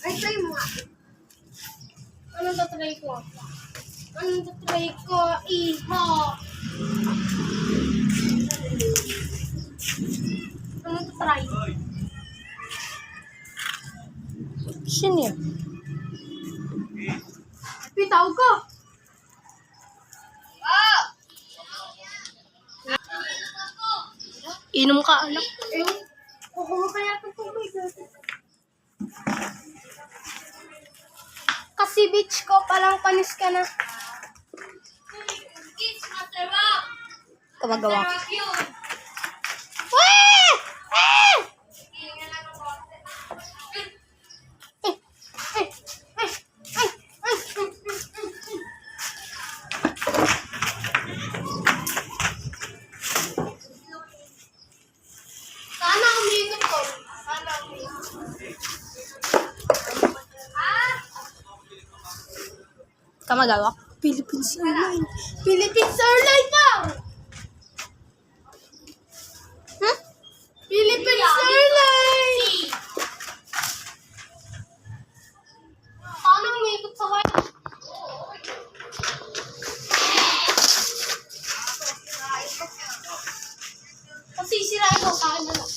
Ay, try mo nga. Anong tatry ko? Anong tatry ko? Iho! Anong tatry? Sino yan? Pitaw ko! Inom ka, anak. Ewan, kukuha kaya ito tubig. Kasi bitch ko, palang panis ka na. Kamagawa. Weh! Eh! Sana umiinit ko. Sana umiinit. Kamagawa. Philippines Airlines. Philippines Airlines pa! Hmm? Philippines Airlines! Paano umiikot sa wire? Kasi sira ito, kain na lang.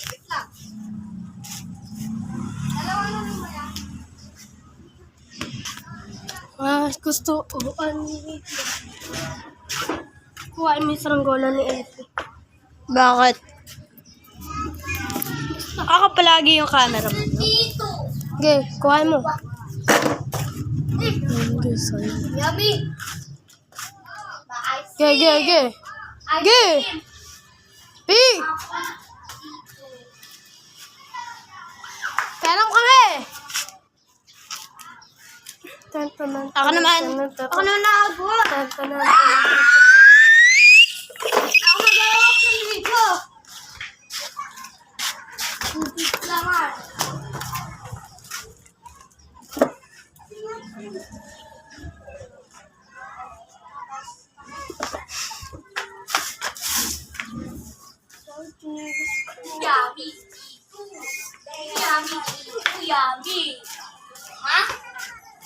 Wait lang. Dalawa na lang ba yan? Gusto ko kuhain mo yung saranggola ni Effie. Bakit? Ako palagi yung camera mo. Dito! Okay, kuhain mo. Yummy! Okay. Ge! Pi! Pera ko kami! Ako naman. Ako na nagawa! Ako nagawa ko ng video! Hindi naman! Yummy! Yummy! Ha?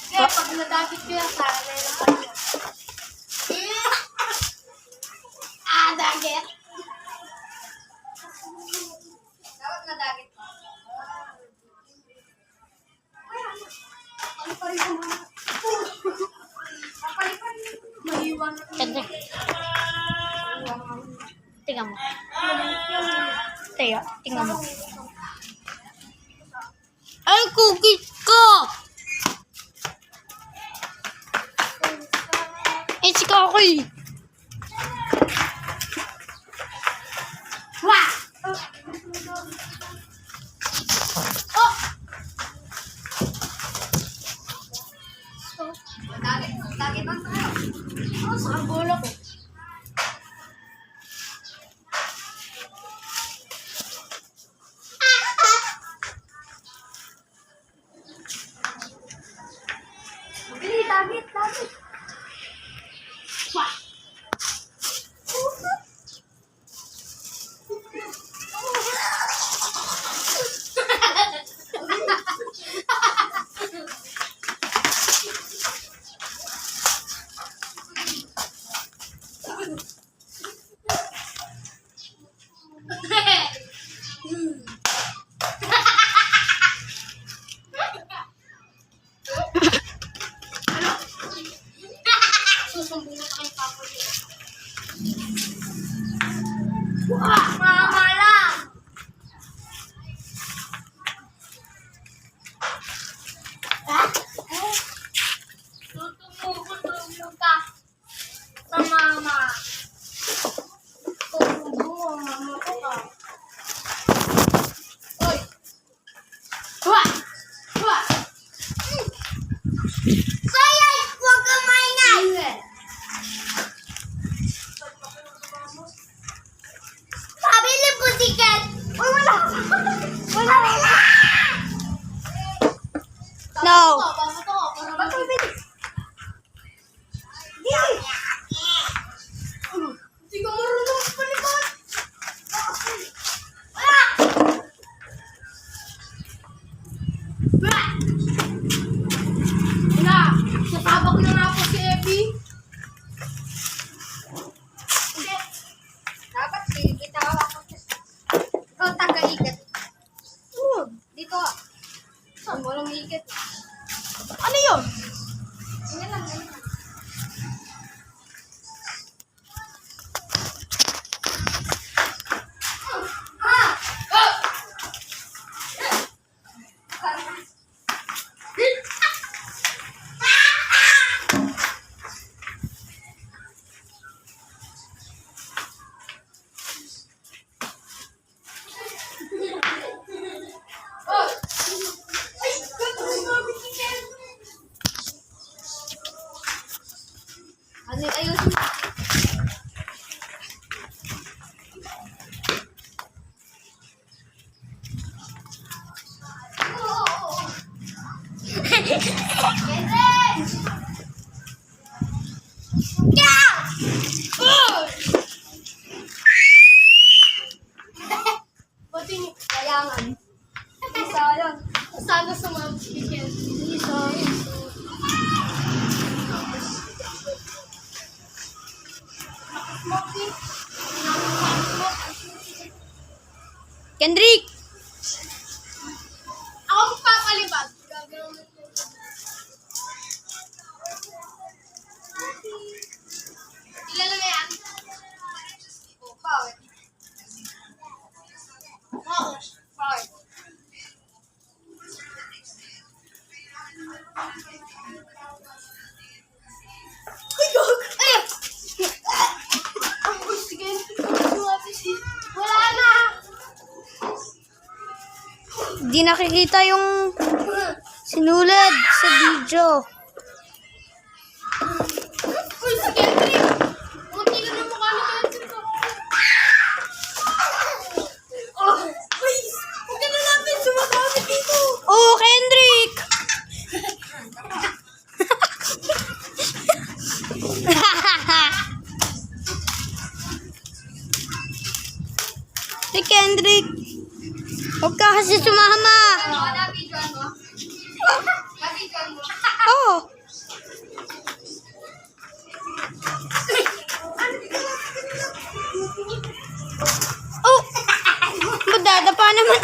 Kaya pag nadapit ko yan, para meron pa niya. Dagit! Dapat nadagit pa. Paliparin ko muna. Paliparin. Maiwan na. Ganda. Tingnan mo. Tingnan mo. Ay, cookies ko! Eh, si Kakoy. Wah! Oh! Dagit lang tayo. Oh, sa bola ko. Bili, dagit. Wah! Susumbong na kay Papa niya. Wah! Mama lang! Tutulong ka sa mama. Tutulong mama ko ka. Oy! Wah! Wah! Kaya, huwag ka maingay! Sabi ni Pusikat! Uy, wala! Wala! No! Ba't ko bilis? Hindi ka marunong palipad! umiikot. Huwag. Dito. Saan mo lang umiikot? Ano yun? Ganyan lang, ganyan lang. Ano ayusin? Pati ni... Kayangan. Isa yun. Sana sa mga bigyan. Isa. Kendrick! Ako magpapalibag. Gagawin mo. Ilan na yan? Oh, power. Oo. Power. Ay, gag! Ay! Ang sige. Wala na! Di nakikita yung sinulad sa video. Uy, si Kendrick! Munti ka na mukha ni Kendrick. Oh, please! Huwag ka na natin sumagamit dito! Oh, Kendrick! Si Kendrick! Huwag ka kasi sumama! Nabidyoan mo? Nabidyoan mo? Oh! Oh! Madadapa naman!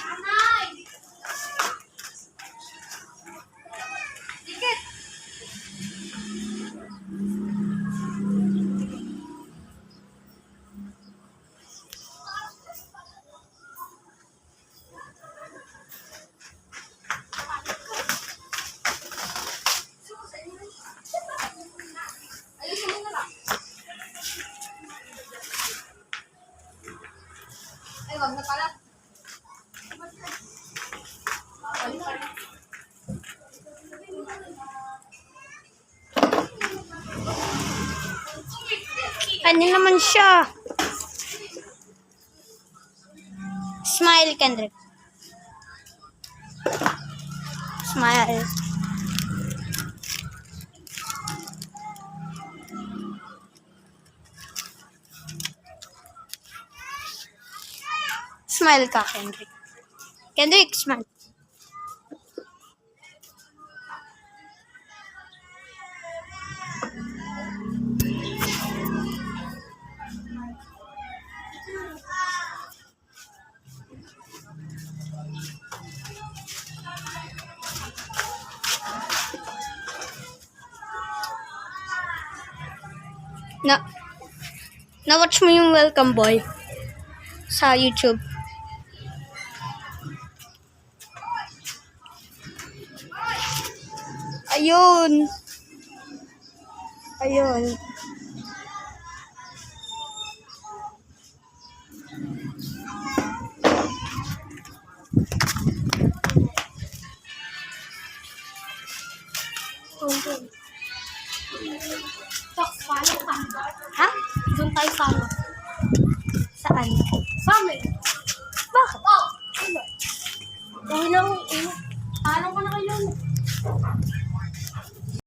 Nanay! Ayusin mo na lang. Ay, wag na pala. Kanya naman siya. Smile, Kendrick. Smile. Smile ka, Kendrick. Kendrick, smile. Na-watch mo yung Welcome Boy sa YouTube. Ayun. Ayun. Tak, paano ka? Ha? Doon tayo sa ano? Saan? Sa amin. Bakit? Oh! Ano? Gawin na ako. Paano ko na kayo?